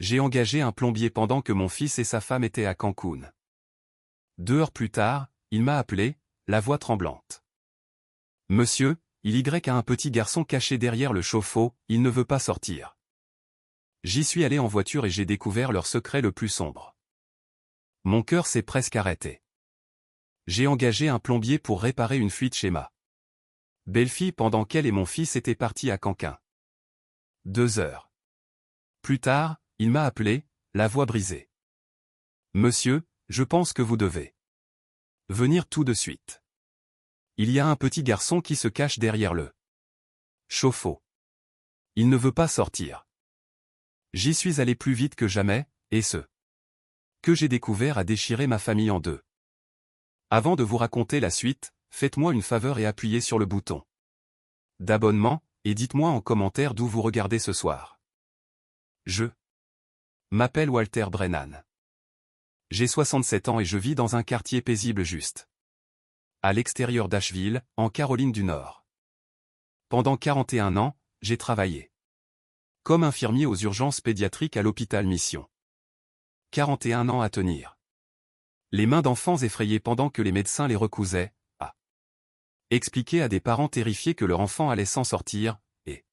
j'ai engagé un plombier pendant que mon fils et sa femme étaient à Cancun. 2 heures plus tard, il m'a appelé, la voix tremblante. Monsieur, il y a un petit garçon caché derrière le chauffe-eau, il ne veut pas sortir. J'y suis allé en voiture et j'ai découvert leur secret le plus sombre. Mon cœur s'est presque arrêté. J'ai engagé un plombier pour réparer une fuite chez ma belle-fille pendant qu'elle et mon fils étaient partis à Cancun. 2 heures plus tard, il m'a appelé, la voix brisée. Monsieur, je pense que vous devez venir tout de suite. Il y a un petit garçon qui se cache derrière le chauffe-eau. Il ne veut pas sortir. J'y suis allé plus vite que jamais, et ce que j'ai découvert a déchiré ma famille en deux. Avant de vous raconter la suite, faites-moi une faveur et appuyez sur le bouton d'abonnement, et dites-moi en commentaire d'où vous regardez ce soir. Je m'appelle Walter Brennan. J'ai 67 ans et je vis dans un quartier paisible juste à l'extérieur d'Asheville, en Caroline du Nord. Pendant 41 ans, j'ai travaillé comme infirmier aux urgences pédiatriques à l'hôpital Mission. 41 ans à tenir les mains d'enfants effrayés pendant que les médecins les recousaient, à expliquer à des parents terrifiés que leur enfant allait s'en sortir, et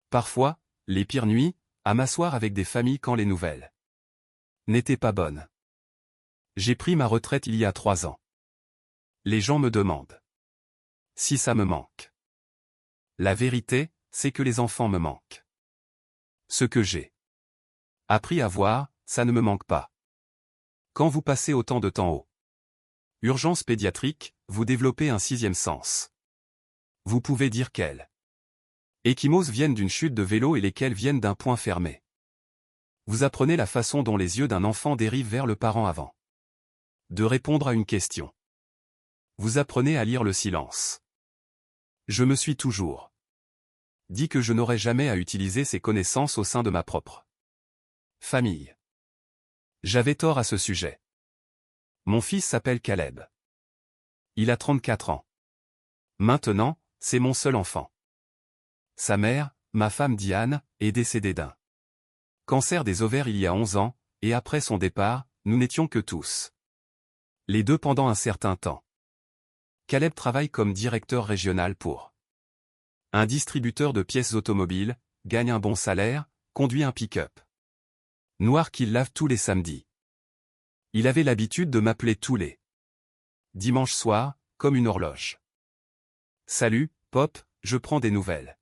parfois, les pires nuits, à m'asseoir avec des familles quand les nouvelles n'étaient pas bonnes. J'ai pris ma retraite il y a 3 ans. Les gens me demandent si ça me manque. La vérité, c'est que les enfants me manquent. Ce que j'ai appris à voir, ça ne me manque pas. Quand vous passez autant de temps aux urgences pédiatriques, vous développez un 6e sens. Vous pouvez dire quelles ecchymoses viennent d'une chute de vélo et lesquelles viennent d'un point fermé. Vous apprenez la façon dont les yeux d'un enfant dérivent vers le parent avant de répondre à une question. Vous apprenez à lire le silence. Je me suis toujours dit que je n'aurais jamais à utiliser ces connaissances au sein de ma propre famille. J'avais tort à ce sujet. Mon fils s'appelle Caleb. Il a 34 ans. Maintenant, c'est mon seul enfant. Sa mère, ma femme Diane, est décédée d'un cancer des ovaires il y a 11 ans, et après son départ, nous n'étions que tous les deux pendant un certain temps. Caleb travaille comme directeur régional pour un distributeur de pièces automobiles, gagne un bon salaire, conduit un pick-up noir qu'il lave tous les samedis. Il avait l'habitude de m'appeler tous les dimanches soirs, comme une horloge. Salut, Pop, je prends des nouvelles.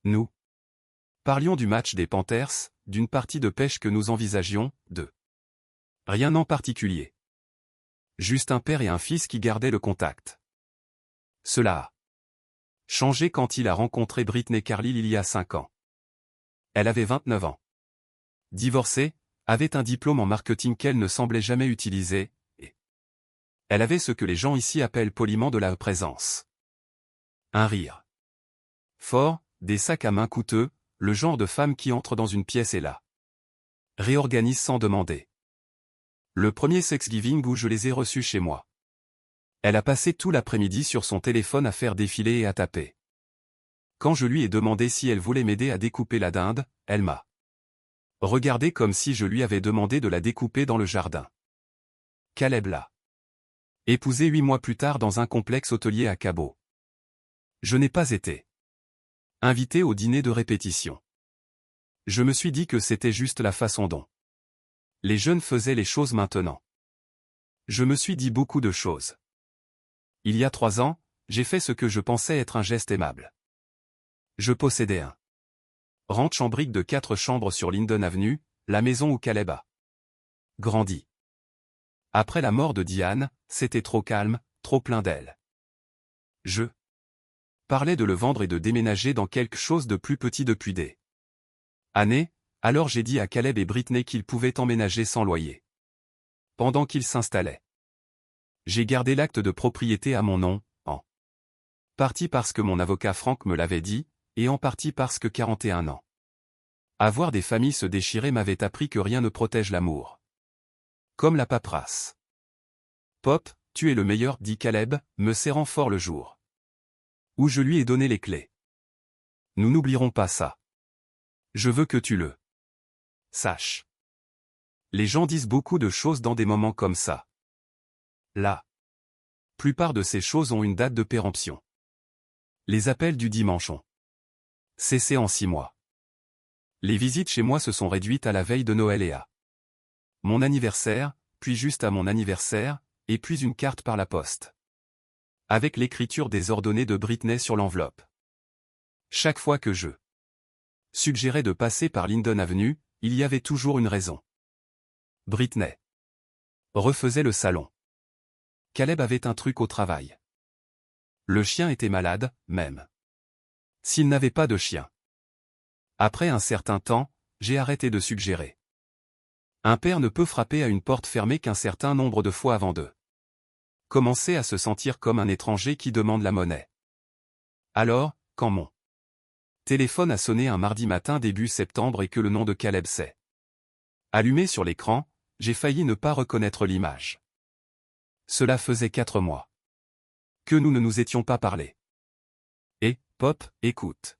Nous parlions du match des Panthers, d'une partie de pêche que nous envisagions, de rien en particulier. Juste un père et un fils qui gardaient le contact. Cela a changé quand il a rencontré Britney Carlile il y a 5 ans. Elle avait 29 ans. Divorcée, avait un diplôme en marketing qu'elle ne semblait jamais utiliser, et elle avait ce que les gens ici appellent poliment de la présence. Un rire fort, des sacs à main coûteux, le genre de femme qui entre dans une pièce et la réorganise sans demander. Le premier Thanksgiving où je les ai reçus chez moi. Elle a passé tout l'après-midi sur son téléphone à faire défiler et à taper. Quand je lui ai demandé si elle voulait m'aider à découper la dinde, elle m'a regardé comme si je lui avais demandé de la découper dans le jardin. Caleb l'a épousée 8 mois plus tard dans un complexe hôtelier à Cabo. Je n'ai pas été invité au dîner de répétition. Je me suis dit que c'était juste la façon dont les jeunes faisaient les choses maintenant. Je me suis dit beaucoup de choses. Il y a 3 ans, j'ai fait ce que je pensais être un geste aimable. Je possédais un ranch en briques de 4 chambres sur Linden Avenue, la maison où Caleb a grandi. Après la mort de Diane, c'était trop calme, trop plein d'elle. Je parlais de le vendre et de déménager dans quelque chose de plus petit depuis des années, alors j'ai dit à Caleb et Britney qu'ils pouvaient emménager sans loyer. Pendant qu'ils s'installaient. J'ai gardé l'acte de propriété à mon nom, en partie parce que mon avocat Frank me l'avait dit, et en partie parce que 41 ans. Avoir des familles se déchirer m'avait appris que rien ne protège l'amour. Comme la paperasse. Pop, tu es le meilleur, dit Caleb, me serrant fort le jour où je lui ai donné les clés. Nous n'oublierons pas ça. Je veux que tu le sache. Les gens disent beaucoup de choses dans des moments comme ça. La plupart de ces choses ont une date de péremption. Les appels du dimanche ont cessé en 6 mois. Les visites chez moi se sont réduites à la veille de Noël et à mon anniversaire, puis juste à mon anniversaire, et puis une carte par la poste. Avec l'écriture désordonnée de Britney sur l'enveloppe. Chaque fois que je suggérais de passer par Linden Avenue, il y avait toujours une raison. Britney refaisait le salon. Caleb avait un truc au travail. Le chien était malade, même s'il n'avait pas de chien. Après un certain temps, j'ai arrêté de suggérer. Un père ne peut frapper à une porte fermée qu'un certain nombre de fois avant de commencer à se sentir comme un étranger qui demande la monnaie. Alors, quand mon téléphone a sonné un mardi matin début septembre et que le nom de Caleb s'est allumé sur l'écran, j'ai failli ne pas reconnaître l'image. Cela faisait 4 mois que nous ne nous étions pas parlé. Et, Pop, écoute.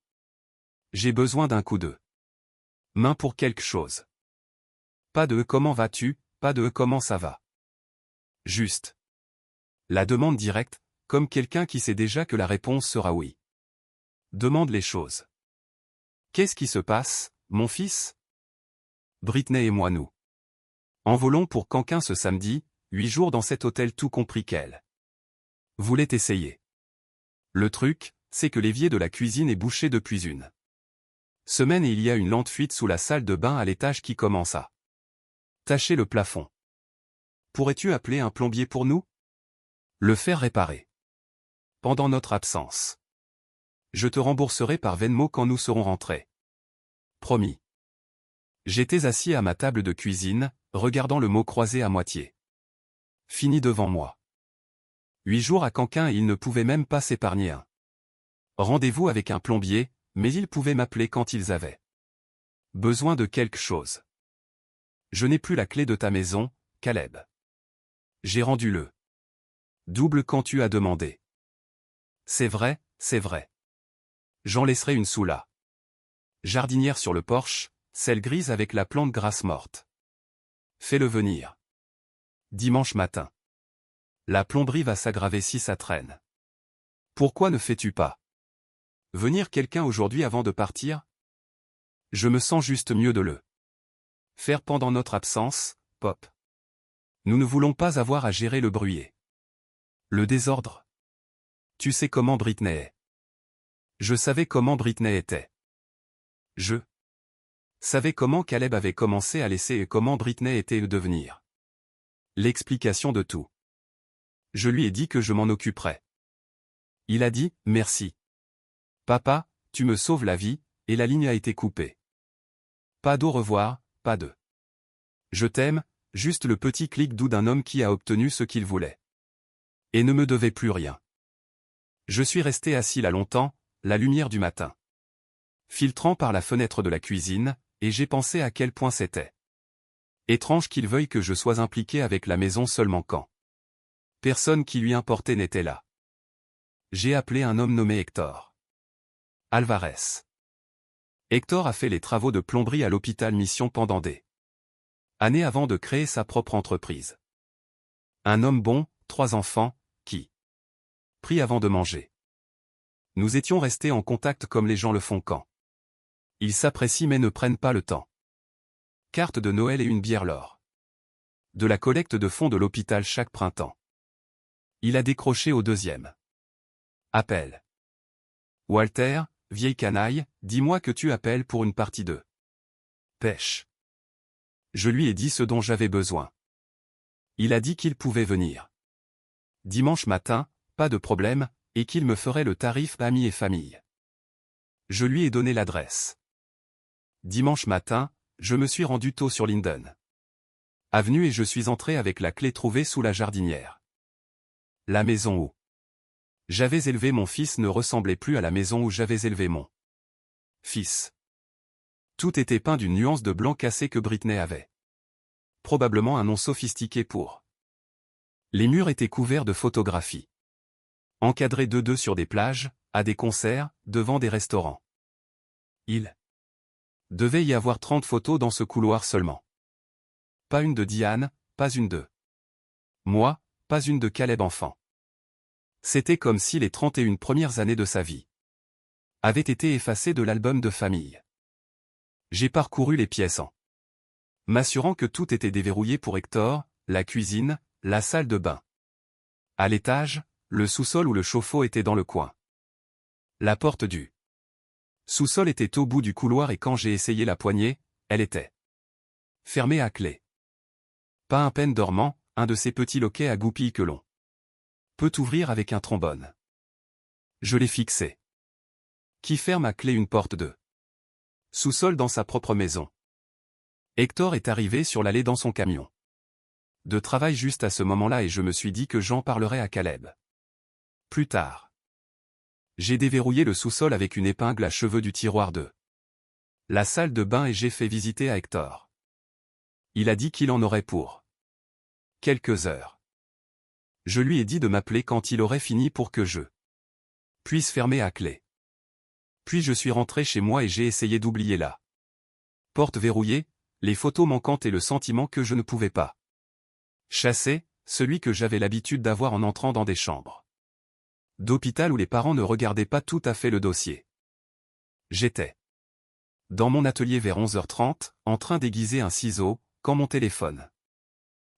J'ai besoin d'un coup de main pour quelque chose. Pas de comment vas-tu, pas de comment ça va. Juste la demande directe, comme quelqu'un qui sait déjà que la réponse sera oui. Demande les choses. Qu'est-ce qui se passe, mon fils? Britney et moi nous envolons pour Canquin ce samedi, 8 jours dans cet hôtel tout compris qu'elle voulait essayer. Le truc, c'est que l'évier de la cuisine est bouché depuis une semaine et il y a une lente fuite sous la salle de bain à l'étage qui commence à tacher le plafond. Pourrais-tu appeler un plombier pour nous? Le faire réparer. Pendant notre absence. Je te rembourserai par Venmo quand nous serons rentrés. Promis. J'étais assis à ma table de cuisine, regardant le mot croisé à moitié. Fini devant moi. 8 jours à Canquin et il ne pouvait même pas s'épargner un rendez-vous avec un plombier, mais ils pouvaient m'appeler quand ils avaient besoin de quelque chose. Je n'ai plus la clé de ta maison, Caleb. J'ai rendu le double quand tu as demandé. C'est vrai, c'est vrai. J'en laisserai une sous la jardinière sur le porche, celle grise avec la plante grasse morte. Fais-le venir. Dimanche matin. La plomberie va s'aggraver si ça traîne. Pourquoi ne fais-tu pas venir quelqu'un aujourd'hui avant de partir? Je me sens juste mieux de le faire pendant notre absence, Pop. Nous ne voulons pas avoir à gérer le bruit. Le désordre. Tu sais comment Britney est. Je savais comment Britney était. Je savais comment Caleb avait commencé à laisser et comment Britney était le devenir. L'explication de tout. Je lui ai dit que je m'en occuperais. Il a dit, merci. Papa, tu me sauves la vie, et la ligne a été coupée. Pas d'au revoir, pas de je t'aime, juste le petit clic doux d'un homme qui a obtenu ce qu'il voulait. Et ne me devait plus rien. Je suis resté assis là longtemps, la lumière du matin filtrant par la fenêtre de la cuisine, et j'ai pensé à quel point c'était étrange qu'il veuille que je sois impliqué avec la maison seulement quand personne qui lui importait n'était là. J'ai appelé un homme nommé Hector Alvarez. Hector a fait les travaux de plomberie à l'hôpital Mission pendant des années avant de créer sa propre entreprise. Un homme bon, 3 enfants, qui prie avant de manger. Nous étions restés en contact comme les gens le font quand ils s'apprécient mais ne prennent pas le temps. Carte de Noël et une bière lors de la collecte de fonds de l'hôpital chaque printemps. Il a décroché au 2e appel. Walter, vieille canaille, dis-moi que tu appelles pour une partie de pêche. Je lui ai dit ce dont j'avais besoin. Il a dit qu'il pouvait venir dimanche matin, pas de problème, et qu'il me ferait le tarif amis et famille. Je lui ai donné l'adresse. Dimanche matin, je me suis rendu tôt sur Linden Avenue et je suis entré avec la clé trouvée sous la jardinière. La maison où j'avais élevé mon fils ne ressemblait plus à la maison où j'avais élevé mon fils. Tout était peint d'une nuance de blanc cassé que Britney avait. Probablement un nom sophistiqué pour. Les murs étaient couverts de photographies. Encadrés 2-2 sur des plages, à des concerts, devant des restaurants. Il Devait y avoir 30 photos dans ce couloir seulement. Pas une de Diane, pas une de moi, pas une de Caleb enfant. C'était comme si les 31 premières années de sa vie avaient été effacées de l'album de famille. J'ai parcouru les pièces en m'assurant que tout était déverrouillé pour Hector, la cuisine, la salle de bain. À l'étage, le sous-sol où le chauffe-eau était dans le coin. La porte du sous-sol était au bout du couloir et quand j'ai essayé la poignée, elle était fermée à clé. Pas un peine dormant, un de ces petits loquets à goupilles que l'on peut ouvrir avec un trombone. Je l'ai fixé. Qui ferme à clé une porte de sous-sol dans sa propre maison. Hector est arrivé sur l'allée dans son camion de travail juste à ce moment-là et je me suis dit que j'en parlerais à Caleb. Plus tard. J'ai déverrouillé le sous-sol avec une épingle à cheveux du tiroir de la salle de bain et j'ai fait visiter à Hector. Il a dit qu'il en aurait pour quelques heures. Je lui ai dit de m'appeler quand il aurait fini pour que je puisse fermer à clé. Puis je suis rentré chez moi et j'ai essayé d'oublier la porte verrouillée, les photos manquantes et le sentiment que je ne pouvais pas chasser, celui que j'avais l'habitude d'avoir en entrant dans des chambres d'hôpital où les parents ne regardaient pas tout à fait le dossier. J'étais dans mon atelier vers 11h30, en train d'aiguiser un ciseau, quand mon téléphone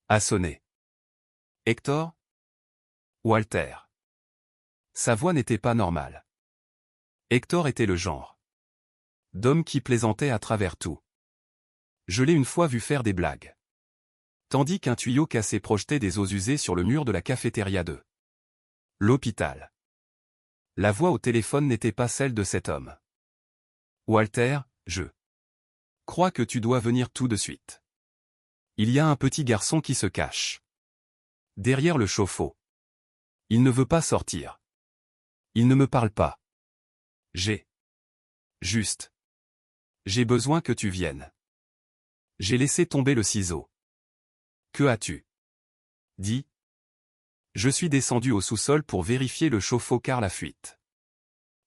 a sonné. Hector? Walter. Sa voix n'était pas normale. Hector était le genre d'homme qui plaisantait à travers tout. Je l'ai une fois vu faire des blagues. Tandis qu'un tuyau cassé projetait des eaux usées sur le mur de la cafétéria de l'hôpital. La voix au téléphone n'était pas celle de cet homme. Walter, je crois que tu dois venir tout de suite. Il y a un petit garçon qui se cache derrière le chauffe-eau. Il ne veut pas sortir. Il ne me parle pas. J'ai besoin que tu viennes. J'ai laissé tomber le ciseau. Que as-tu dit? Je suis descendu au sous-sol pour vérifier le chauffe-eau car la fuite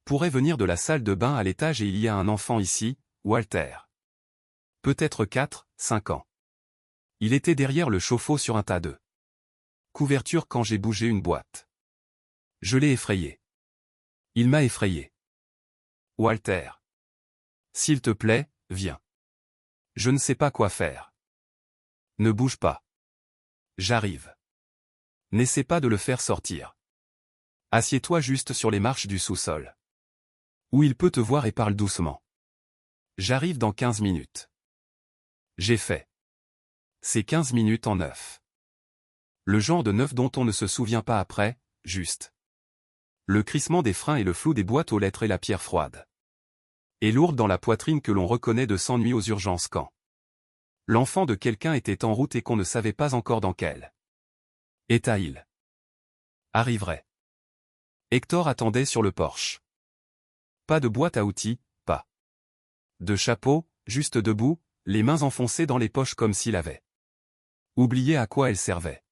pourrait venir de la salle de bain à l'étage et il y a un enfant ici, Walter. Peut-être 4, 5 ans. Il était derrière le chauffe-eau sur un tas de couvertures quand j'ai bougé une boîte. Je l'ai effrayé. Il m'a effrayé. Walter. S'il te plaît, viens. Je ne sais pas quoi faire. Ne bouge pas. J'arrive. N'essaie pas de le faire sortir. Assieds-toi juste sur les marches du sous-sol. Où il peut te voir et parle doucement. J'arrive dans 15 minutes. J'ai fait. C'est 15 minutes en 9. Le genre de 9 dont on ne se souvient pas après, juste. Le crissement des freins et le flou des boîtes aux lettres et la pierre froide. Et lourde dans la poitrine que l'on reconnaît de s'ennuyer aux urgences quand l'enfant de quelqu'un était en route et qu'on ne savait pas encore dans quel état il arriverait. Hector attendait sur le porche. Pas de boîte à outils, pas de chapeau, juste debout, les mains enfoncées dans les poches comme s'il avait oublié à quoi elles servaient.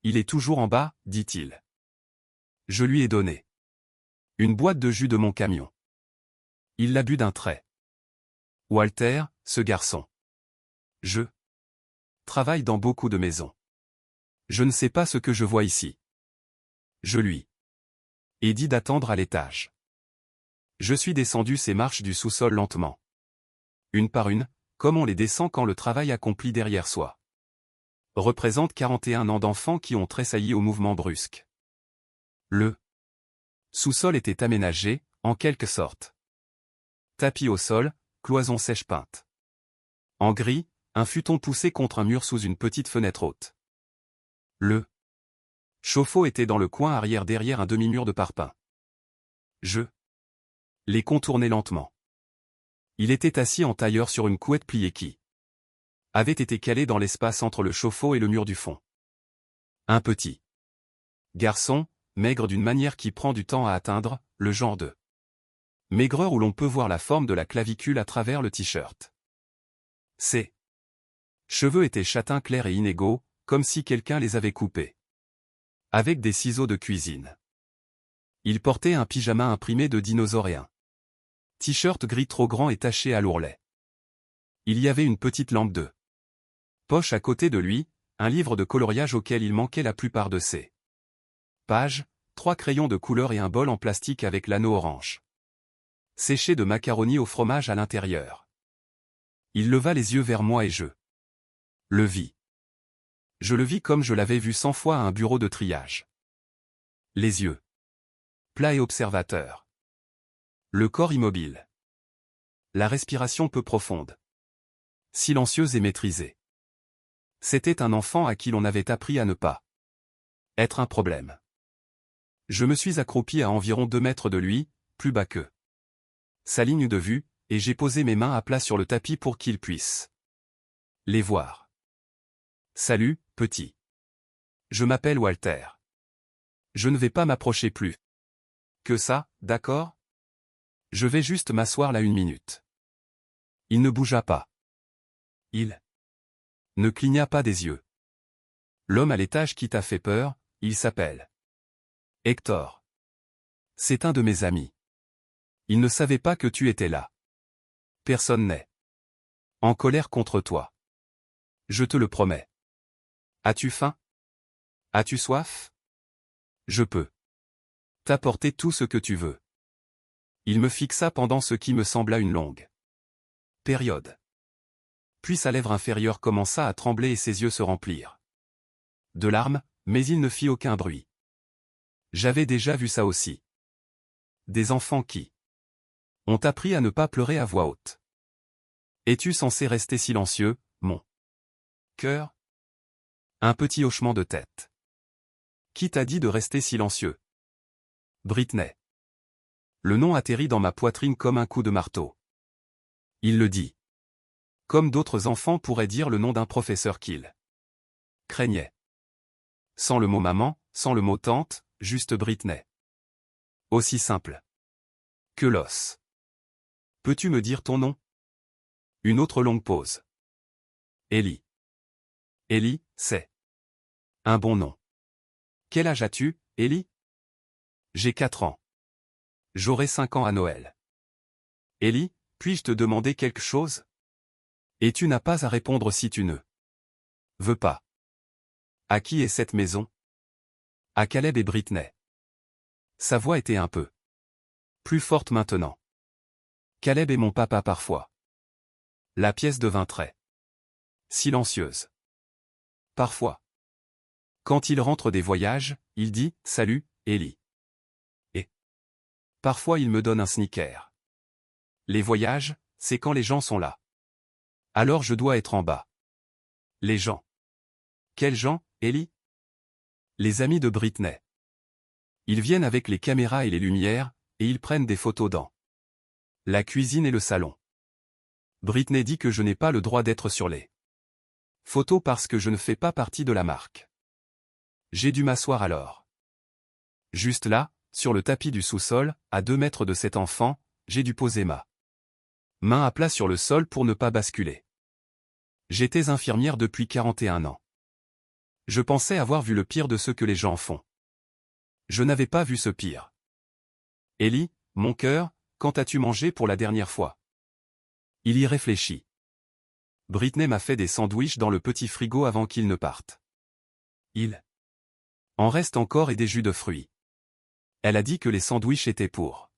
Il est toujours en bas, dit-il. Je lui ai donné une boîte de jus de mon camion. Il l'a bu d'un trait. Walter, ce garçon. Je travaille dans beaucoup de maisons. Je ne sais pas ce que je vois ici. Je lui ai dit d'attendre à l'étage. Je suis descendu ces marches du sous-sol lentement. Une par une, comme on les descend quand le travail accompli derrière soi représente 41 ans d'enfants qui ont tressailli au mouvement brusque. Le sous-sol était aménagé, en quelque sorte. Tapis au sol, cloison sèche peinte. En gris, un futon poussé contre un mur sous une petite fenêtre haute. Le chauffe-eau était dans le coin arrière derrière un demi-mur de parpaing. Je l'ai contourné lentement. Il était assis en tailleur sur une couette pliée qui avait été calée dans l'espace entre le chauffe-eau et le mur du fond. Un petit garçon, maigre d'une manière qui prend du temps à atteindre, le genre de maigreur où l'on peut voir la forme de la clavicule à travers le t-shirt. Ses cheveux étaient châtain clair et inégaux, comme si quelqu'un les avait coupés avec des ciseaux de cuisine. Il portait un pyjama imprimé de dinosaure et un t-shirt gris trop grand et taché à l'ourlet. Il y avait une petite lampe de poche à côté de lui, un livre de coloriage auquel il manquait la plupart de ses pages, 3 crayons de couleur et un bol en plastique avec l'anneau orange séché de macaroni au fromage à l'intérieur. Il leva les yeux vers moi et je le vis. Je le vis comme je l'avais vu 100 fois à un bureau de triage. Les yeux plats et observateurs. Le corps immobile. La respiration peu profonde. Silencieuse et maîtrisée. C'était un enfant à qui l'on avait appris à ne pas être un problème. Je me suis accroupi à environ 2 mètres de lui, plus bas que sa ligne de vue, et j'ai posé mes mains à plat sur le tapis pour qu'il puisse les voir. Salut, petit. Je m'appelle Walter. Je ne vais pas m'approcher plus que ça, d'accord? Je vais juste m'asseoir là 1 minute. Il ne bougea pas. Il ne cligna pas des yeux. L'homme à l'étage qui t'a fait peur, il s'appelle Hector. C'est un de mes amis. Il ne savait pas que tu étais là. Personne n'est en colère contre toi. Je te le promets. As-tu faim? As-tu soif? Je peux t'apporter tout ce que tu veux. Il me fixa pendant ce qui me sembla une longue période. Puis sa lèvre inférieure commença à trembler et ses yeux se remplirent de larmes, mais il ne fit aucun bruit. J'avais déjà vu ça aussi. Des enfants qui ont appris à ne pas pleurer à voix haute. Es-tu censé rester silencieux, mon cœur? Un petit hochement de tête. Qui t'a dit de rester silencieux? Britney. Le nom atterrit dans ma poitrine comme un coup de marteau. Il le dit. Comme d'autres enfants pourraient dire le nom d'un professeur qu'ils craignaient. Sans le mot maman, sans le mot tante, juste Britney. Aussi simple que l'os. Peux-tu me dire ton nom? Une autre longue pause. Ellie. Ellie, c'est un bon nom. Quel âge as-tu, Ellie? J'ai 4 ans. J'aurai 5 ans à Noël. Ellie, puis-je te demander quelque chose? Et tu n'as pas à répondre si tu ne veux pas. À qui est cette maison? À Caleb et Britney. Sa voix était un peu plus forte maintenant. Caleb est mon papa parfois. La pièce devint très silencieuse. Parfois. Quand il rentre des voyages, il dit « Salut, Ellie ». Et parfois il me donne un sneaker. Les voyages, c'est quand les gens sont là. Alors je dois être en bas. Les gens. Quels gens, Ellie? Les amis de Britney. Ils viennent avec les caméras et les lumières, et ils prennent des photos dans la cuisine et le salon. Britney dit que je n'ai pas le droit d'être sur les photos parce que je ne fais pas partie de la marque. J'ai dû m'asseoir alors. Juste là, sur le tapis du sous-sol, à 2 mètres de cet enfant, j'ai dû poser ma main à plat sur le sol pour ne pas basculer. J'étais infirmière depuis 41 ans. Je pensais avoir vu le pire de ce que les gens font. Je n'avais pas vu ce pire. Ellie, mon cœur, quand as-tu mangé pour la dernière fois? Il y réfléchit. Britney m'a fait des sandwichs dans le petit frigo avant qu'ils ne partent. Il en reste encore et des jus de fruits. Elle a dit que les sandwichs étaient pour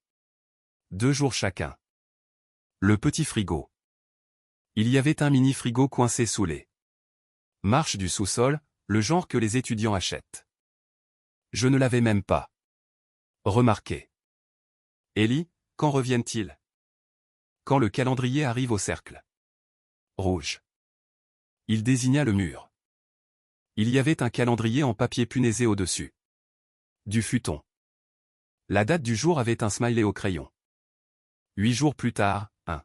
2 jours chacun. Le petit frigo. Il y avait un mini-frigo coincé sous les marches du sous-sol, le genre que les étudiants achètent. Je ne l'avais même pas remarqué. Ellie, quand reviennent-ils? Quand le calendrier arrive au cercle rouge. Il désigna le mur. Il y avait un calendrier en papier punaisé au-dessus du futon. La date du jour avait un smiley au crayon. 8 jours plus tard, un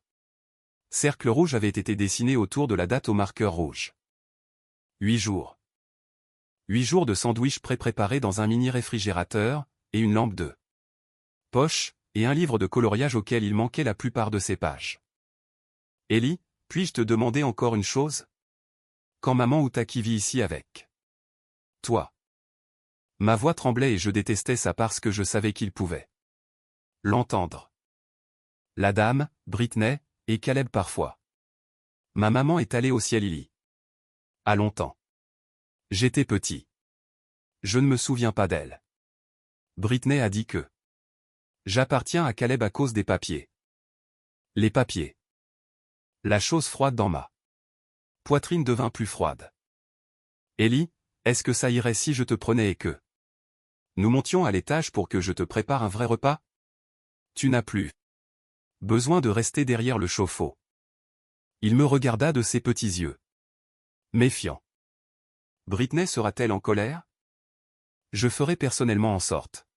cercle rouge avait été dessiné autour de la date au marqueur rouge. 8 jours. 8 jours de sandwich pré-préparés dans un mini-réfrigérateur, et une lampe de poche, et un livre de coloriage auquel il manquait la plupart de ses pages. Ellie, puis-je te demander encore une chose? Quand maman ou Taki vit ici avec toi. Ma voix tremblait et je détestais ça parce que je savais qu'il pouvait l'entendre. La dame, Britney, et Caleb parfois. Ma maman est allée au ciel il y a longtemps. J'étais petit. Je ne me souviens pas d'elle. Britney a dit que j'appartiens à Caleb à cause des papiers. Les papiers. La chose froide dans ma poitrine devint plus froide. Ellie, est-ce que ça irait si je te prenais et que nous montions à l'étage pour que je te prépare un vrai repas? Tu n'as plus besoin de rester derrière le chauffe-eau. Il me regarda de ses petits yeux méfiants. Britney sera-t-elle en colère? Je ferai personnellement en sorte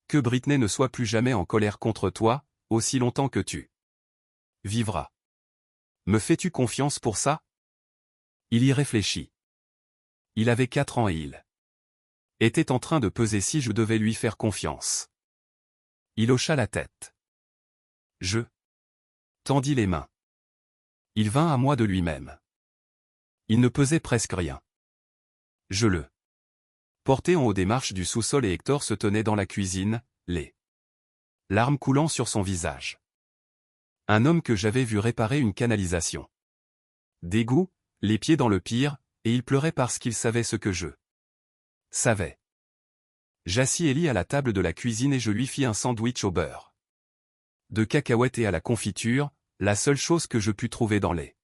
que Britney ne soit plus jamais en colère contre toi, aussi longtemps que tu vivras. Me fais-tu confiance pour ça? Il y réfléchit. Il avait 4 ans et il était en train de peser si je devais lui faire confiance. Il hocha la tête. Je tendis les mains. Il vint à moi de lui-même. Il ne pesait presque rien. Je le portais en haut des marches du sous-sol et Hector se tenait dans la cuisine, les larmes coulant sur son visage. Un homme que j'avais vu réparer une canalisation. D'égout, les pieds dans le pire, et il pleurait parce qu'il savait ce que je savais. J'assis Ellie à la table de la cuisine et je lui fis un sandwich au beurre de cacahuètes et à la confiture, la seule chose que je pus trouver dans les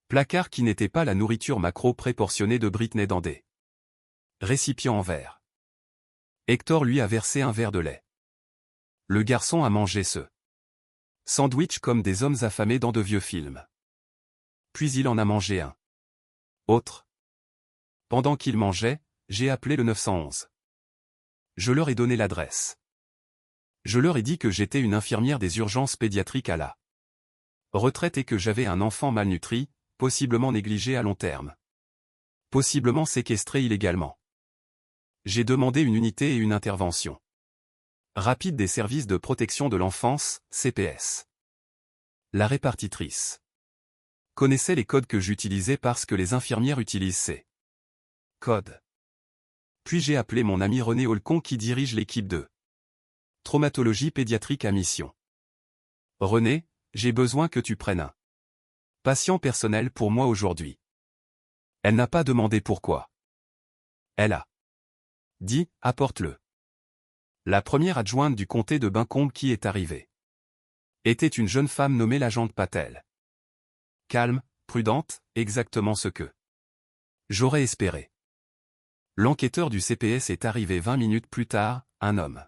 placards qui n'était pas la nourriture macro préportionnée de Britney dans des récipients en verre. Hector lui a versé un verre de lait. Le garçon a mangé ce sandwich comme des hommes affamés dans de vieux films. Puis il en a mangé un autre. Pendant qu'il mangeait, j'ai appelé le 911. Je leur ai donné l'adresse. Je leur ai dit que j'étais une infirmière des urgences pédiatriques à la retraite et que j'avais un enfant malnutri, possiblement négligé à long terme. Possiblement séquestré illégalement. J'ai demandé une unité et une intervention rapide des services de protection de l'enfance, CPS. La répartitrice connaissait les codes que j'utilisais parce que les infirmières utilisent ces codes. Puis j'ai appelé mon ami René Holcon qui dirige l'équipe de traumatologie pédiatrique à mission. René, j'ai besoin que tu prennes un patient personnel pour moi aujourd'hui. Elle n'a pas demandé pourquoi. Elle a dit, apporte-le. La première adjointe du comté de Buncombe qui est arrivée était une jeune femme nommée l'agente Patel. Calme, prudente, exactement ce que j'aurais espéré. L'enquêteur du CPS est arrivé 20 minutes plus tard, un homme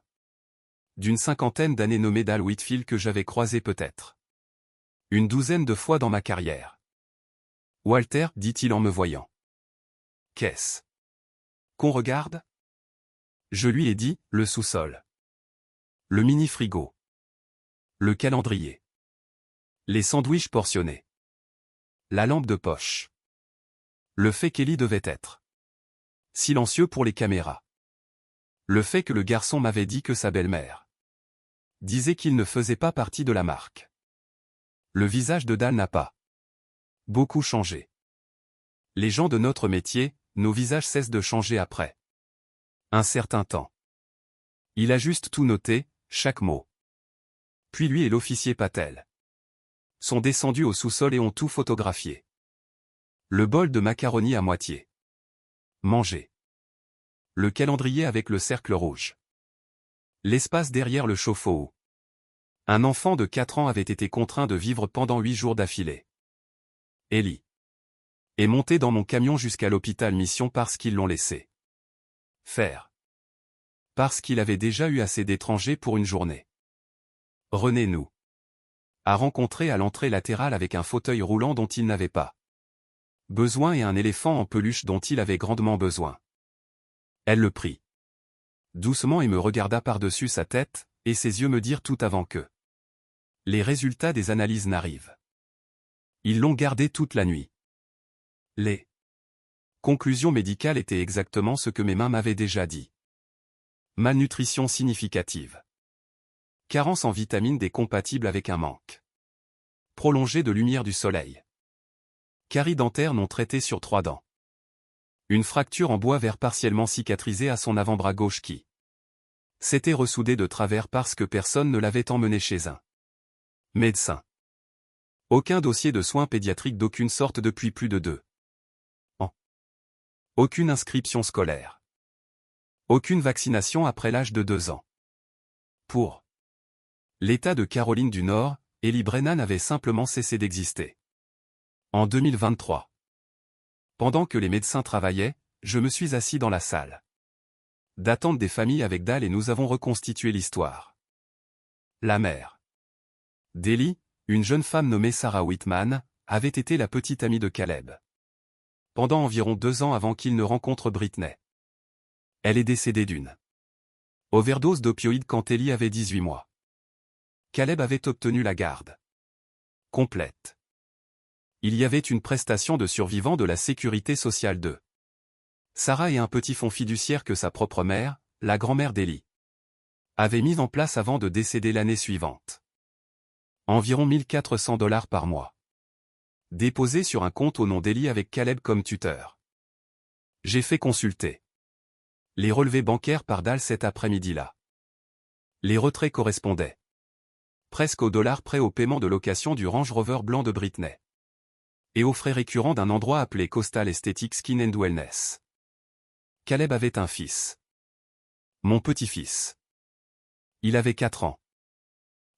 d'une cinquantaine d'années nommé Dal Whitfield que j'avais croisé peut-être une douzaine de fois dans ma carrière. Walter, dit-il en me voyant. Qu'est-ce qu'on regarde? Je lui ai dit, le sous-sol. Le mini-frigo. Le calendrier. Les sandwichs portionnés. La lampe de poche. Le fait qu'Ellie devait être silencieux pour les caméras. Le fait que le garçon m'avait dit que sa belle-mère disait qu'il ne faisait pas partie de la marque. Le visage de Dal n'a pas beaucoup changé. Les gens de notre métier, nos visages cessent de changer après un certain temps. Il a juste tout noté, chaque mot. Puis lui et l'officier Patel sont descendus au sous-sol et ont tout photographié. Le bol de macaroni à moitié mangé. Le calendrier avec le cercle rouge. L'espace derrière le chauffe-eau. Un enfant de 4 ans avait été contraint de vivre pendant 8 jours d'affilée. Ellie est monté dans mon camion jusqu'à l'hôpital Mission parce qu'ils l'ont laissé faire. Parce qu'il avait déjà eu assez d'étrangers pour une journée. René nous a rencontré à l'entrée latérale avec un fauteuil roulant dont il n'avait pas besoin et un éléphant en peluche dont il avait grandement besoin. Elle le prit doucement et me regarda par-dessus sa tête, et ses yeux me dirent tout avant que les résultats des analyses n'arrivent. Ils l'ont gardé toute la nuit. Les conclusions médicales étaient exactement ce que mes mains m'avaient déjà dit. Malnutrition significative. Carence en vitamine D compatible avec un manque prolongé de lumière du soleil. Carie dentaire non traitée sur 3 dents. Une fracture en bois vert partiellement cicatrisée à son avant-bras gauche qui s'était ressoudée de travers parce que personne ne l'avait emmené chez un médecin. Aucun dossier de soins pédiatriques d'aucune sorte depuis plus de 2 ans. Aucune inscription scolaire. Aucune vaccination après l'âge de 2 ans. Pour l'État de Caroline du Nord, Ellie Brennan avait simplement cessé d'exister. En 2023. Pendant que les médecins travaillaient, je me suis assis dans la salle d'attente des familles avec Dal et nous avons reconstitué l'histoire. La mère d'Ellie, une jeune femme nommée Sarah Whitman, avait été la petite amie de Caleb. Pendant environ 2 ans avant qu'il ne rencontre Britney. Elle est décédée d'une overdose d'opioïdes quand Ellie avait 18 mois. Caleb avait obtenu la garde complète. Il y avait une prestation de survivant de la sécurité sociale de Sarah et un petit fonds fiduciaire que sa propre mère, la grand-mère d'Ellie, avait mis en place avant de décéder l'année suivante. Environ $1 400 par mois. Déposé sur un compte au nom d'Ellie avec Caleb comme tuteur. J'ai fait consulter les relevés bancaires par Dal cet après-midi-là. Les retraits correspondaient presque au dollar près au paiement de location du Range Rover blanc de Britney. Et aux frais récurrents d'un endroit appelé Coastal Aesthetic Skin and Wellness. Caleb avait un fils. Mon petit-fils. Il avait 4 ans.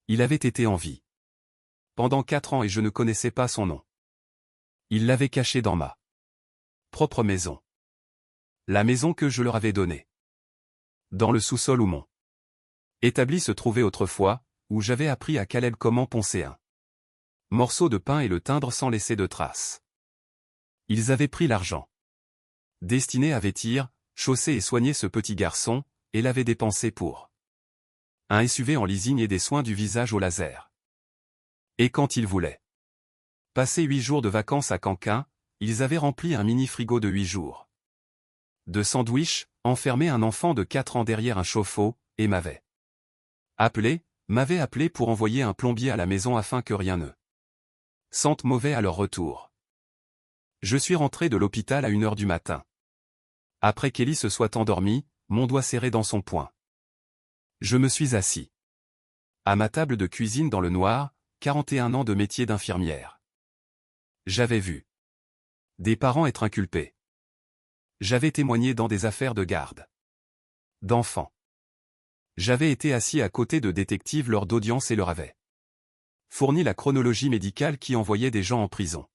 Il avait été en vie pendant 4 ans et je ne connaissais pas son nom. Il l'avait caché dans ma propre maison. La maison que je leur avais donnée. Dans le sous-sol où mon établi se trouvait autrefois, où j'avais appris à Caleb comment poncer un morceau de pain et le teindre sans laisser de traces. Ils avaient pris l'argent destiné à vêtir, chausser et soigner ce petit garçon, et l'avaient dépensé pour un SUV en leasing et des soins du visage au laser. Et quand ils voulaient passer 8 jours de vacances à Canquin, ils avaient rempli un mini-frigo de 8 jours de sandwich, enfermé un enfant de 4 ans derrière un chauffe-eau, et m'avait appelé pour envoyer un plombier à la maison afin que rien ne sente mauvais à leur retour. Je suis rentré de l'hôpital à 1h du matin. Après qu'Ellie se soit endormie, mon doigt serré dans son poing. Je me suis assis à ma table de cuisine dans le noir, 41 ans de métier d'infirmière. J'avais vu des parents être inculpés. J'avais témoigné dans des affaires de garde d'enfants. J'avais été assis à côté de détectives lors d'audiences et leur avais fourni la chronologie médicale qui envoyait des gens en prison.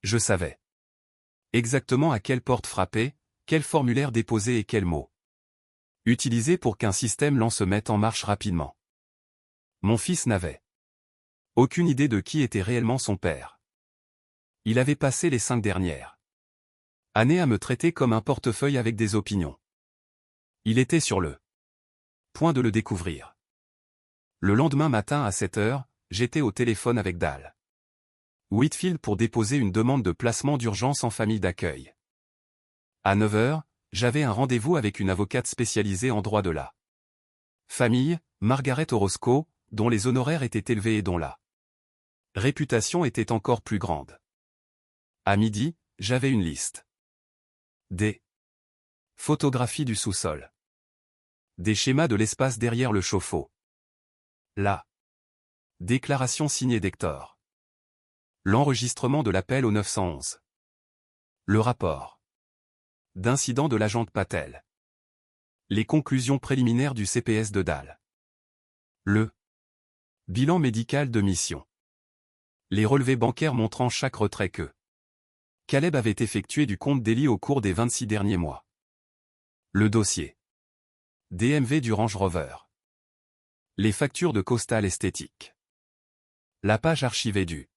Je savais exactement à quelle porte frapper, quel formulaire déposer et quels mots utiliser pour qu'un système lent se mette en marche rapidement. Mon fils n'avait aucune idée de qui était réellement son père. Il avait passé les 5 dernières années à me traiter comme un portefeuille avec des opinions. Il était sur le point de le découvrir. Le lendemain matin à 7h, j'étais au téléphone avec Dal Whitfield pour déposer une demande de placement d'urgence en famille d'accueil. À 9h, j'avais un rendez-vous avec une avocate spécialisée en droit de la famille, Margaret Orozco, dont les honoraires étaient élevés et dont la réputation était encore plus grande. À midi, j'avais une liste. Des photographies du sous-sol. Des schémas de l'espace derrière le chauffe-eau. La déclaration signée d'Hector. L'enregistrement de l'appel au 911. Le rapport d'incident de l'agent Patel. Les conclusions préliminaires du CPS de Dal. Le bilan médical de mission. Les relevés bancaires montrant chaque retrait que Caleb avait effectué du compte d'Ellie au cours des 26 derniers mois. Le dossier DMV du Range Rover. Les factures de Coastal Aesthetic. La page archivée du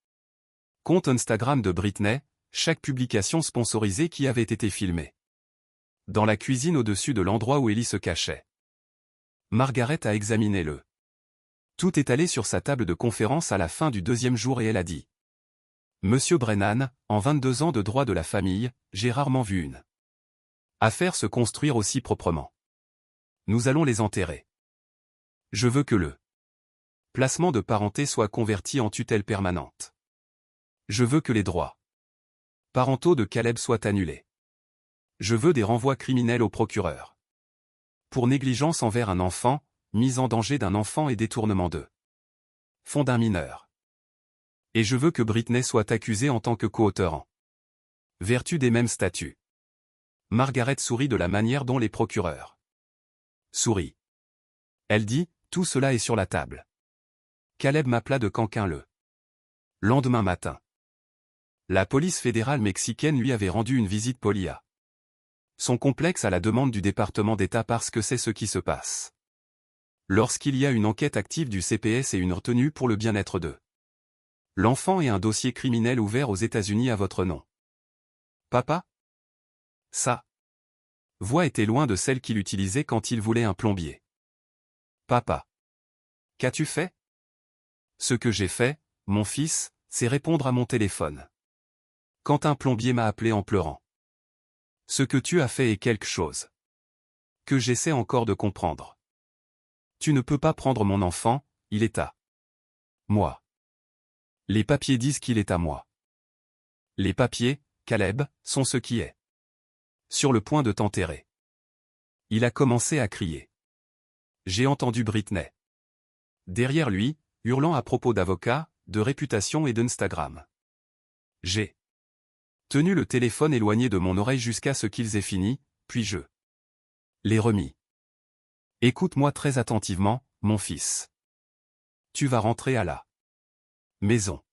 compte Instagram de Britney, chaque publication sponsorisée qui avait été filmée dans la cuisine au-dessus de l'endroit où Ellie se cachait. Margaret a examiné le tout étalé sur sa table de conférence à la fin du 2e jour et elle a dit: Monsieur Brennan, en 22 ans de droit de la famille, j'ai rarement vu une affaire se construire aussi proprement. Nous allons les enterrer. Je veux que le placement de parenté soit converti en tutelle permanente. Je veux que les droits parentaux de Caleb soient annulés. Je veux des renvois criminels au procureur. Pour négligence envers un enfant, mise en danger d'un enfant et détournement de fonds d'un mineur. Et je veux que Britney soit accusée en tant que coauteur en vertu des mêmes statuts. Margaret sourit de la manière dont les procureurs sourient. Elle dit, tout cela est sur la table. Caleb m'appela de Canquin le lendemain matin. La police fédérale mexicaine lui avait rendu une visite polie à son complexe à la demande du département d'État parce que c'est ce qui se passe lorsqu'il y a une enquête active du CPS et une retenue pour le bien-être de l'enfant et un dossier criminel ouvert aux États-Unis à votre nom. Papa? Sa voix était loin de celle qu'il utilisait quand il voulait un plombier. Papa. Qu'as-tu fait? Ce que j'ai fait, mon fils, c'est répondre à mon téléphone. Quand un plombier m'a appelé en pleurant. Ce que tu as fait est quelque chose que j'essaie encore de comprendre. Tu ne peux pas prendre mon enfant, il est à moi. Les papiers disent qu'il est à moi. Les papiers, Caleb, sont ce qui est sur le point de t'enterrer. Il a commencé à crier. J'ai entendu Britney derrière lui, hurlant à propos d'avocats, de réputation et d'Instagram. J'ai tenu le téléphone éloigné de mon oreille jusqu'à ce qu'ils aient fini, puis je l'ai remis. Écoute-moi très attentivement, mon fils. Tu vas rentrer à la maison.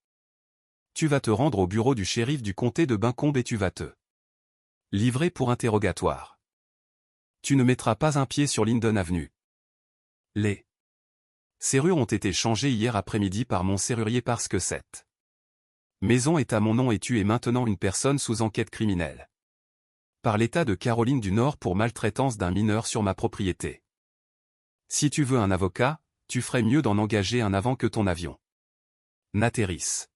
Tu vas te rendre au bureau du shérif du comté de Buncombe et tu vas te livrer pour interrogatoire. Tu ne mettras pas un pied sur Linden Avenue. Les serrures ont été changées hier après-midi par mon serrurier parce que cette maison est à mon nom et tu es maintenant une personne sous enquête criminelle par l'État de Caroline du Nord pour maltraitance d'un mineur sur ma propriété. Si tu veux un avocat, tu ferais mieux d'en engager un avant que ton avion n'atterrisse.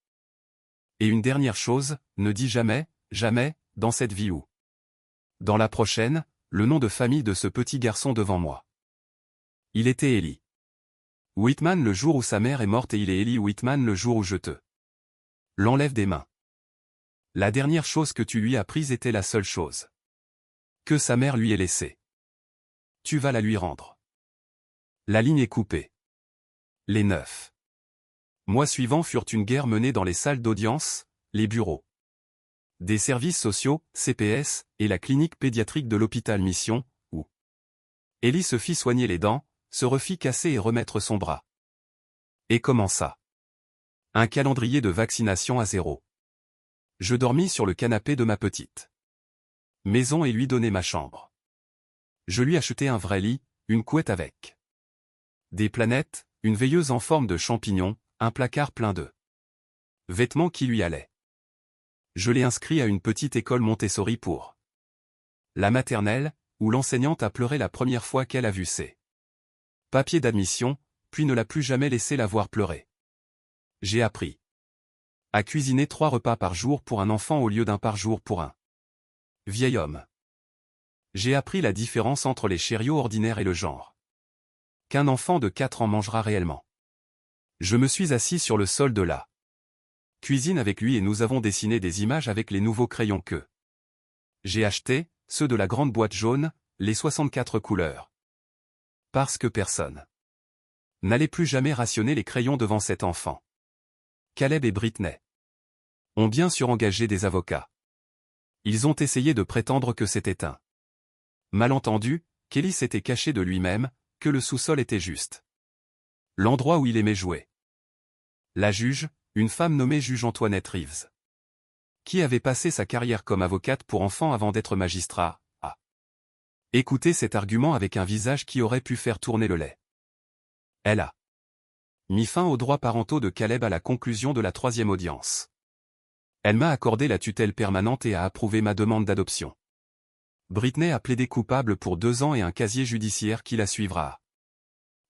Et une dernière chose, ne dis jamais, jamais, dans cette vie ou dans la prochaine, le nom de famille de ce petit garçon devant moi. Il était Ellie Whitman le jour où sa mère est morte et il est Ellie Whitman le jour où je te l'enlève des mains. La dernière chose que tu lui as prise était la seule chose que sa mère lui ait laissée. Tu vas la lui rendre. La ligne est coupée. Les 9 mois suivants furent une guerre menée dans les salles d'audience, les bureaux des services sociaux, CPS, et la clinique pédiatrique de l'hôpital Mission, où Ellie se fit soigner les dents, se refit casser et remettre son bras. Et commença un calendrier de vaccination à 0. Je dormis sur le canapé de ma petite maison et lui donnai ma chambre. Je lui achetai un vrai lit, une couette avec des planètes, une veilleuse en forme de champignon, un placard plein de vêtements qui lui allaient. Je l'ai inscrit à une petite école Montessori pour la maternelle, où l'enseignante a pleuré la première fois qu'elle a vu ses papiers d'admission, puis ne l'a plus jamais laissé la voir pleurer. J'ai appris à cuisiner 3 repas par jour pour un enfant au lieu d'un par jour pour un vieil homme. J'ai appris la différence entre les chariots ordinaires et le genre qu'un enfant de 4 ans mangera réellement. Je me suis assis sur le sol de la cuisine avec lui et nous avons dessiné des images avec les nouveaux crayons que j'ai achetés, ceux de la grande boîte jaune, les 64 couleurs. Parce que personne n'allait plus jamais rationner les crayons devant cet enfant. Caleb et Britney ont bien sûr engagé des avocats. Ils ont essayé de prétendre que c'était un malentendu, qu'Ellie s'était caché de lui-même, que le sous-sol était juste l'endroit où il aimait jouer. La juge, une femme nommée juge Antoinette Reeves, qui avait passé sa carrière comme avocate pour enfants avant d'être magistrat, a écouté cet argument avec un visage qui aurait pu faire tourner le lait. Elle a mis fin aux droits parentaux de Caleb à la conclusion de la 3e audience. Elle m'a accordé la tutelle permanente et a approuvé ma demande d'adoption. Britney a plaidé coupable pour 2 ans et un casier judiciaire qui la suivra à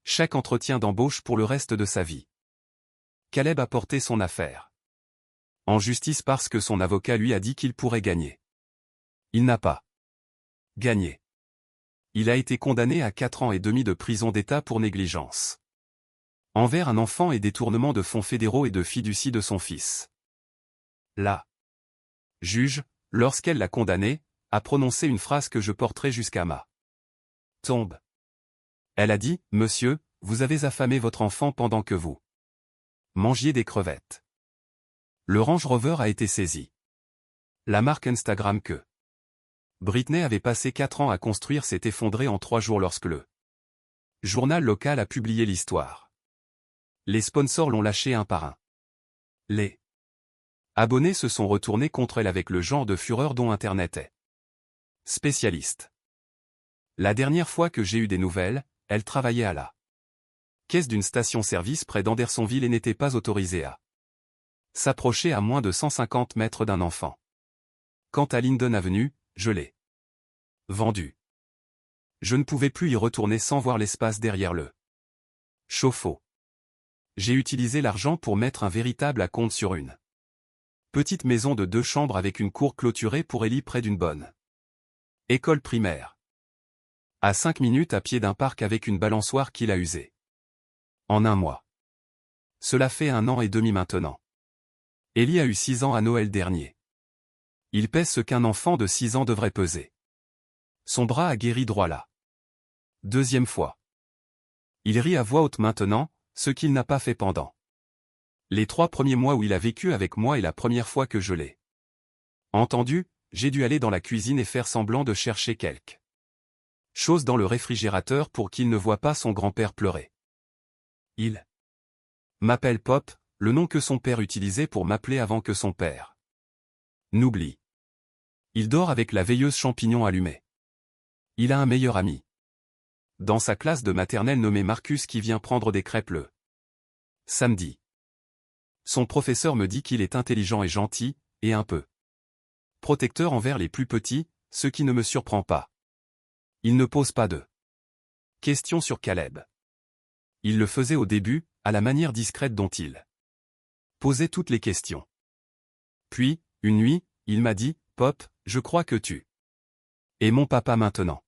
chaque entretien d'embauche pour le reste de sa vie. Caleb a porté son affaire en justice parce que son avocat lui a dit qu'il pourrait gagner. Il n'a pas gagné. Il a été condamné à 4 ans et demi de prison d'État pour négligence envers un enfant et détournement de fonds fédéraux et de fiducie de son fils. La juge, lorsqu'elle l'a condamné, a prononcé une phrase que je porterai jusqu'à ma tombe. Elle a dit, « Monsieur, vous avez affamé votre enfant pendant que vous mangiez des crevettes. Le Range Rover a été saisi. La marque Instagram que Britney avait passé 4 ans à construire s'est effondrée en 3 jours lorsque le journal local a publié l'histoire. Les sponsors l'ont lâché un par un. Les abonnés se sont retournés contre elle avec le genre de fureur dont Internet est spécialiste. La dernière fois que j'ai eu des nouvelles, elle travaillait à la caisse d'une station-service près d'Andersonville et n'était pas autorisée à s'approcher à moins de 150 mètres d'un enfant. Quant à Linden Avenue, je l'ai vendue. Je ne pouvais plus y retourner sans voir l'espace derrière le chauffe-eau. J'ai utilisé l'argent pour mettre un véritable acompte sur une petite maison de 2 chambres avec une cour clôturée pour Ellie près d'une bonne école primaire. À 5 minutes à pied d'un parc avec une balançoire qu'il a usée. En un mois. Cela fait 1 an et demi maintenant. Ellie a eu 6 ans à Noël dernier. Il pèse ce qu'un enfant de 6 ans devrait peser. Son bras a guéri droit là. 2e fois. Il rit à voix haute maintenant, ce qu'il n'a pas fait pendant les 3 premiers mois où il a vécu avec moi et la première fois que je l'ai entendu, j'ai dû aller dans la cuisine et faire semblant de chercher quelque chose dans le réfrigérateur pour qu'il ne voie pas son grand-père pleurer. Il m'appelle Pop, le nom que son père utilisait pour m'appeler avant que son père n'oublie. Il dort avec la veilleuse champignon allumée. Il a un meilleur ami dans sa classe de maternelle nommé Marcus qui vient prendre des crêpes le samedi. Son professeur me dit qu'il est intelligent et gentil, et un peu protecteur envers les plus petits, ce qui ne me surprend pas. Il ne pose pas de questions sur Caleb. Il le faisait au début, à la manière discrète dont il posait toutes les questions. Puis, une nuit, il m'a dit, « Pop, je crois que tu es mon papa maintenant. »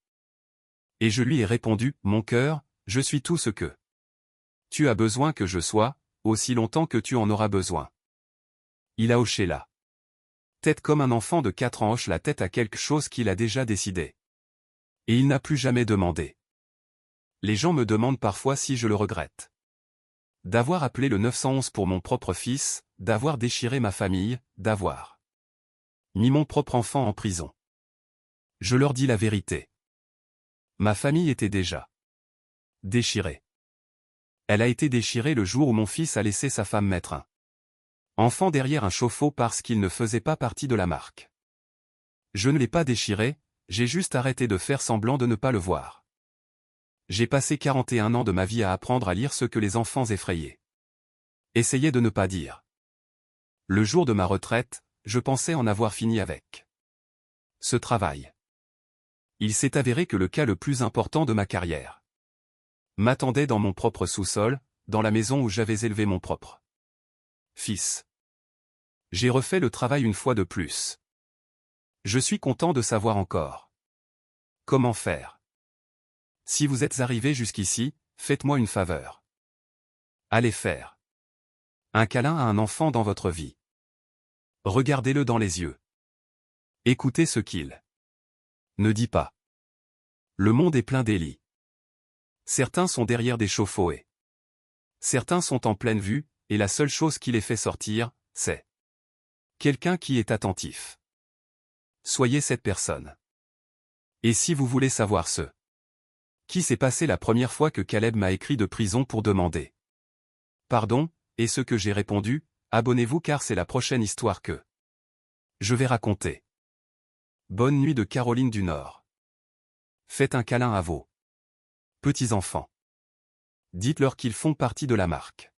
Et je lui ai répondu, « Mon cœur, je suis tout ce que tu as besoin que je sois, aussi longtemps que tu en auras besoin. » Il a hoché la tête comme un enfant de 4 ans hoche la tête à quelque chose qu'il a déjà décidé. Et il n'a plus jamais demandé. Les gens me demandent parfois si je le regrette. D'avoir appelé le 911 pour mon propre fils, d'avoir déchiré ma famille, d'avoir mis mon propre enfant en prison. Je leur dis la vérité. Ma famille était déjà déchirée. Elle a été déchirée le jour où mon fils a laissé sa femme mettre un enfant derrière un chauffe-eau parce qu'il ne faisait pas partie de la marque. Je ne l'ai pas déchiré, j'ai juste arrêté de faire semblant de ne pas le voir. J'ai passé 41 ans de ma vie à apprendre à lire ce que les enfants effrayés essayaient de ne pas dire. Le jour de ma retraite, je pensais en avoir fini avec ce travail. Il s'est avéré que le cas le plus important de ma carrière m'attendait dans mon propre sous-sol, dans la maison où j'avais élevé mon propre fils. J'ai refait le travail une fois de plus. Je suis content de savoir encore comment faire. Si vous êtes arrivé jusqu'ici, faites-moi une faveur. Allez faire un câlin à un enfant dans votre vie. Regardez-le dans les yeux. Écoutez ce qu'il ne dit pas. Le monde est plein d'Ellie. Certains sont derrière des chauffe-eau et certains sont en pleine vue, et la seule chose qui les fait sortir, c'est quelqu'un qui est attentif. Soyez cette personne. Et si vous voulez savoir ce qui s'est passé la première fois que Caleb m'a écrit de prison pour demander pardon, et ce que j'ai répondu, abonnez-vous car c'est la prochaine histoire que je vais raconter. Bonne nuit de Caroline du Nord. Faites un câlin à vos petits-enfants. Dites-leur qu'ils font partie de la marque.